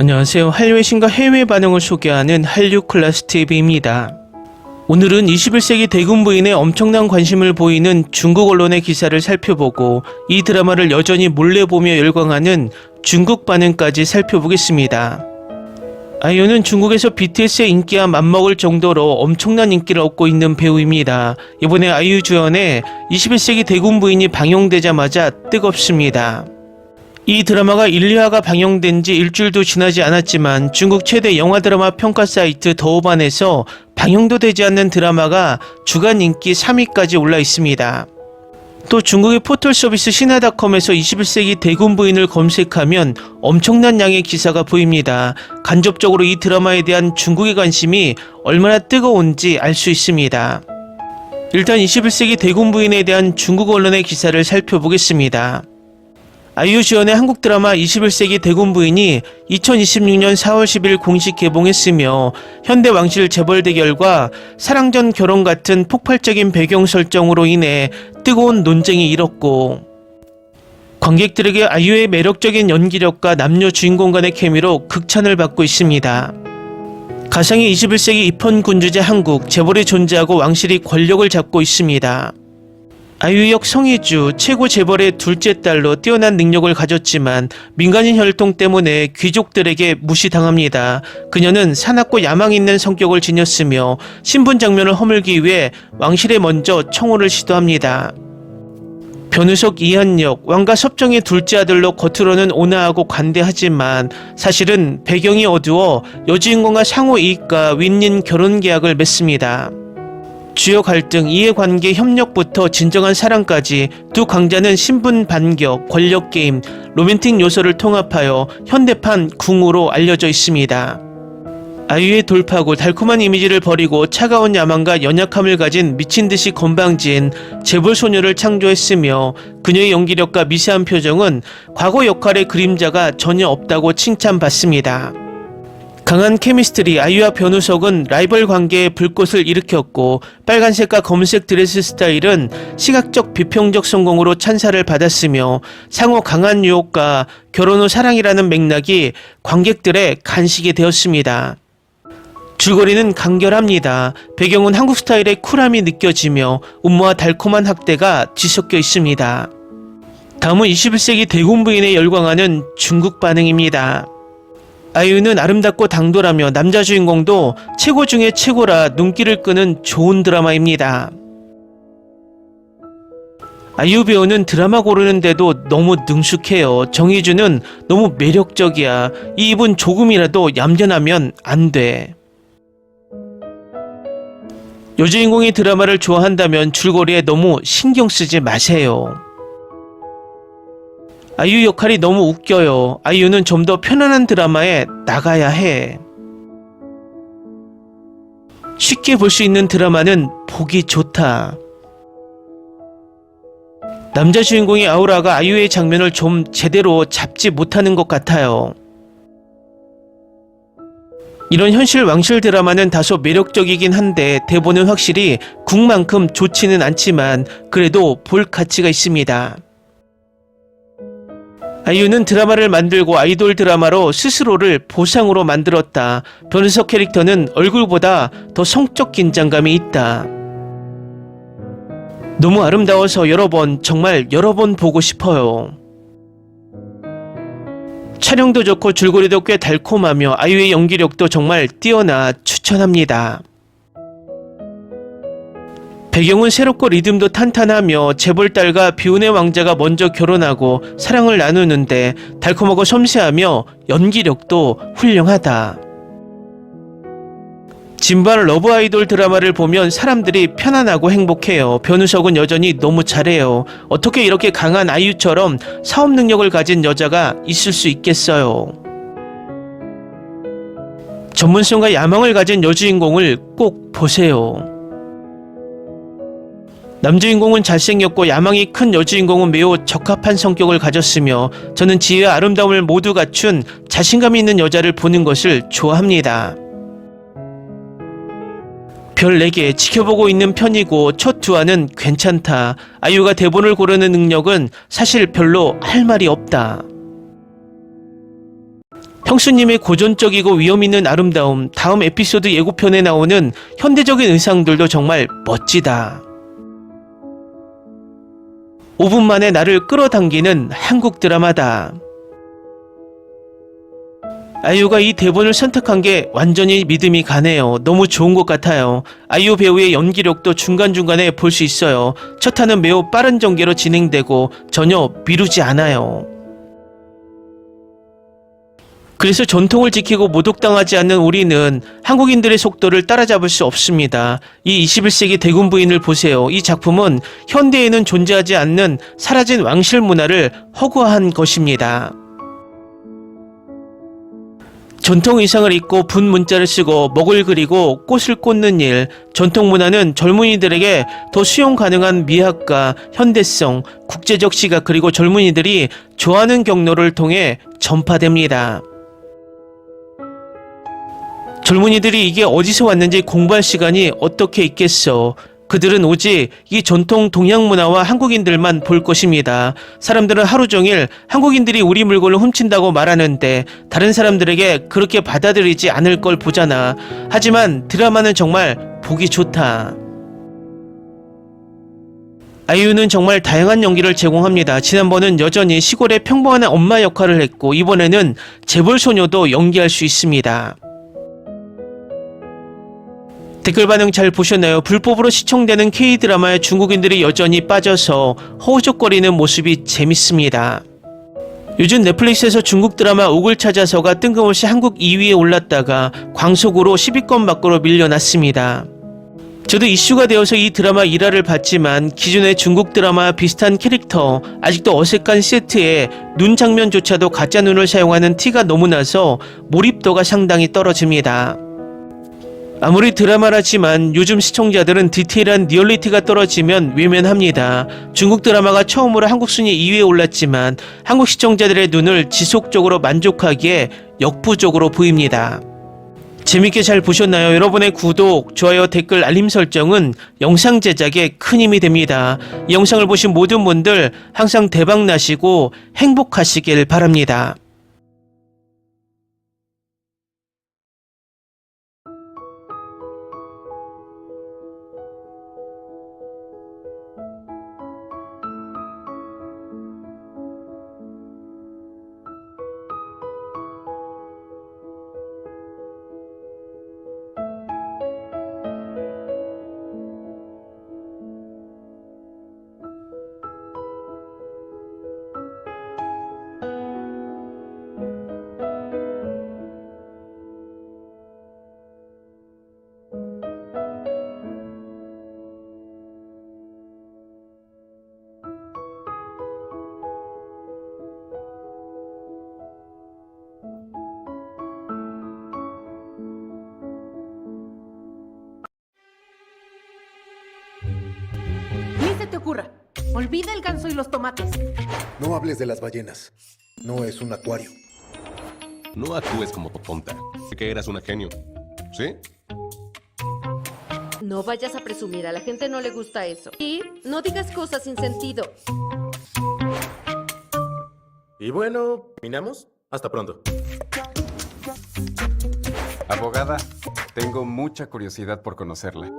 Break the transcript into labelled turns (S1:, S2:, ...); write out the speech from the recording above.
S1: 안녕하세요. 한류의 신과 해외 반응을 소개하는 한류클래스TV입니다. 오늘은 21세기 대군 부인의 엄청난 관심을 보이는 중국 언론의 기사를 살펴보고 이 드라마를 여전히 몰래 보며 열광하는 중국 반응까지 살펴보겠습니다. 아이유는 중국에서 BTS의 인기와 맞먹을 정도로 엄청난 인기를 얻고 있는 배우입니다. 이번에 아이유 주연의 21세기 대군 부인이 방영되자마자 뜨겁습니다. 이 드라마가 1, 2화가 방영된 지 일주일도 지나지 않았지만 중국 최대 영화 드라마 평가 사이트 더우반에서 방영도 되지 않는 드라마가 주간 인기 3위까지 올라 있습니다. 또 중국의 포털 서비스 신화닷컴에서 21세기 대군 부인을 검색하면 엄청난 양의 기사가 보입니다. 간접적으로 이 드라마에 대한 중국의 관심이 얼마나 뜨거운지 알 수 있습니다. 일단 21세기 대군 부인에 대한 중국 언론의 기사를 살펴보겠습니다. 아이유 주연의 한국 드라마 21세기 대군 부인이 2026년 4월 10일 공식 개봉했으며 현대 왕실 재벌 대결과 사랑 전 결혼 같은 폭발적인 배경 설정으로 인해 뜨거운 논쟁이 일었고 관객들에게 아이유의 매력적인 연기력과 남녀 주인공 간의 케미로 극찬을 받고 있습니다. 가상의 21세기 입헌군주제 한국, 재벌이 존재하고 왕실이 권력을 잡고 있습니다. 아이유 역 성희주, 최고 재벌의 둘째 딸로 뛰어난 능력을 가졌지만 민간인 혈통 때문에 귀족들에게 무시당합니다. 그녀는 사납고 야망 있는 성격을 지녔으며 신분 장면을 허물기 위해 왕실에 먼저 청혼을 시도합니다. 변우석 이한역, 왕가 섭정의 둘째 아들로 겉으로는 온화하고 관대하지만 사실은 배경이 어두워 여주인공과 상호 이익과 윈윈 결혼 계약을 맺습니다. 주요 갈등, 이해관계, 협력부터 진정한 사랑까지 두 강자는 신분 반격, 권력 게임, 로맨틱 요소를 통합하여 현대판 궁으로 알려져 있습니다. 아이유의 돌파구, 달콤한 이미지를 버리고 차가운 야망과 연약함을 가진 미친듯이 건방진 재벌 소녀를 창조했으며 그녀의 연기력과 미세한 표정은 과거 역할의 그림자가 전혀 없다고 칭찬받습니다. 강한 케미스트리, 아이유와 변우석은 라이벌 관계에 불꽃을 일으켰고 빨간색과 검은색 드레스 스타일은 시각적 비평적 성공으로 찬사를 받았으며 상호 강한 유혹과 결혼 후 사랑이라는 맥락이 관객들의 간식이 되었습니다. 줄거리는 간결합니다. 배경은 한국 스타일의 쿨함이 느껴지며 음모와 달콤한 학대가 뒤섞여 있습니다. 다음은 21세기 대군 부인에 열광하는 중국 반응입니다. 아이유는 아름답고 당돌하며 남자 주인공도 최고 중에 최고라 눈길을 끄는 좋은 드라마입니다. 아이유 배우는 드라마 고르는데도 너무 능숙해요. 정희주는 너무 매력적이야. 이 입은 조금이라도 얌전하면 안 돼. 여주인공이 드라마를 좋아한다면 줄거리에 너무 신경 쓰지 마세요. 아이유 역할이 너무 웃겨요. 아이유는 좀 더 편안한 드라마에 나가야 해. 쉽게 볼 수 있는 드라마는 보기 좋다. 남자 주인공의 아우라가 아이유의 장면을 좀 제대로 잡지 못하는 것 같아요. 이런 현실 왕실 드라마는 다소 매력적이긴 한데 대본은 확실히 국만큼 좋지는 않지만 그래도 볼 가치가 있습니다. 아이유는 드라마를 만들고 아이돌 드라마로 스스로를 보상으로 만들었다. 변우석 캐릭터는 얼굴보다 더 성적 긴장감이 있다. 너무 아름다워서 정말 여러 번 보고 싶어요. 촬영도 좋고 줄거리도 꽤 달콤하며 아이유의 연기력도 정말 뛰어나 추천합니다. 배경은 새롭고 리듬도 탄탄하며 재벌딸과 비운의 왕자가 먼저 결혼하고 사랑을 나누는데 달콤하고 섬세하며 연기력도 훌륭하다. 진발 러브 아이돌 드라마를 보면 사람들이 편안하고 행복해요. 변우석은 여전히 너무 잘해요. 어떻게 이렇게 강한 아이유처럼 사업 능력을 가진 여자가 있을 수 있겠어요. 전문성과 야망을 가진 여주인공을 꼭 보세요. 남주인공은 잘생겼고 야망이 큰 여주인공은 매우 적합한 성격을 가졌으며 저는 지혜와 아름다움을 모두 갖춘 자신감 있는 여자를 보는 것을 좋아합니다. 별 4개 지켜보고 있는 편이고 첫 2화는 괜찮다. 아이유가 대본을 고르는 능력은 사실 별로 할 말이 없다. 형수님의 고전적이고 위험 있는 아름다움, 다음 에피소드 예고편에 나오는 현대적인 의상들도 정말 멋지다. 5분 만에 나를 끌어당기는 한국 드라마다. 아이유가 이 대본을 선택한 게 완전히 믿음이 가네요. 너무 좋은 것 같아요. 아이유 배우의 연기력도 중간중간에 볼 수 있어요. 첫 화는 매우 빠른 전개로 진행되고 전혀 미루지 않아요. 그래서 전통을 지키고 모독당하지 않는 우리는 한국인들의 속도를 따라잡을 수 없습니다. 이 21세기 대군 부인을 보세요. 이 작품은 현대에는 존재하지 않는 사라진 왕실 문화를 허구한 것입니다. 전통 의상을 입고 분 문자를 쓰고 먹을 그리고 꽃을 꽂는 일, 전통 문화는 젊은이들에게 더 수용 가능한 미학과 현대성, 국제적 시각 그리고 젊은이들이 좋아하는 경로를 통해 전파됩니다. 젊은이들이 이게 어디서 왔는지 공부할 시간이 어떻게 있겠어. 그들은 오직 이 전통 동양 문화와 한국인들만 볼 것입니다. 사람들은 하루 종일 한국인들이 우리 물건을 훔친다고 말하는데 다른 사람들에게 그렇게 받아들이지 않을 걸 보잖아. 하지만 드라마는 정말 보기 좋다. 아이유는 정말 다양한 연기를 제공합니다. 지난번은 여전히 시골의 평범한 엄마 역할을 했고 이번에는 재벌소녀도 연기할 수 있습니다. 댓글 반응 잘 보셨나요? 불법으로 시청되는 K드라마에 중국인들이 여전히 빠져서 허우적거리는 모습이 재밌습니다. 요즘 넷플릭스에서 중국 드라마 옥을 찾아서가 뜬금없이 한국 2위에 올랐다가 광속으로 10위권 밖으로 밀려났습니다. 저도 이슈가 되어서 이 드라마 1화를 봤지만 기존의 중국 드라마와 비슷한 캐릭터, 아직도 어색한 세트에 눈 장면조차도 가짜 눈을 사용하는 티가 너무 나서 몰입도가 상당히 떨어집니다. 아무리 드라마라지만 요즘 시청자들은 디테일한 리얼리티가 떨어지면 외면합니다. 중국 드라마가 처음으로 한국 순위 2위에 올랐지만 한국 시청자들의 눈을 지속적으로 만족하기에 역부족으로 보입니다. 재밌게 잘 보셨나요? 여러분의 구독, 좋아요, 댓글, 알림 설정은 영상 제작에 큰 힘이 됩니다. 이 영상을 보신 모든 분들 항상 대박 나시고 행복하시길 바랍니다.
S2: Ni se te ocurra. Olvida el ganso y los tomates.
S3: No hables de las ballenas. No es un acuario.
S4: No actúes como tonta. Que eras una genio. ¿Sí?
S5: No vayas a presumir, a la gente no le gusta eso. Y no digas cosas sin sentido.
S6: Y bueno, ¿terminamos? Hasta pronto.
S7: Abogada, tengo mucha curiosidad por conocerla.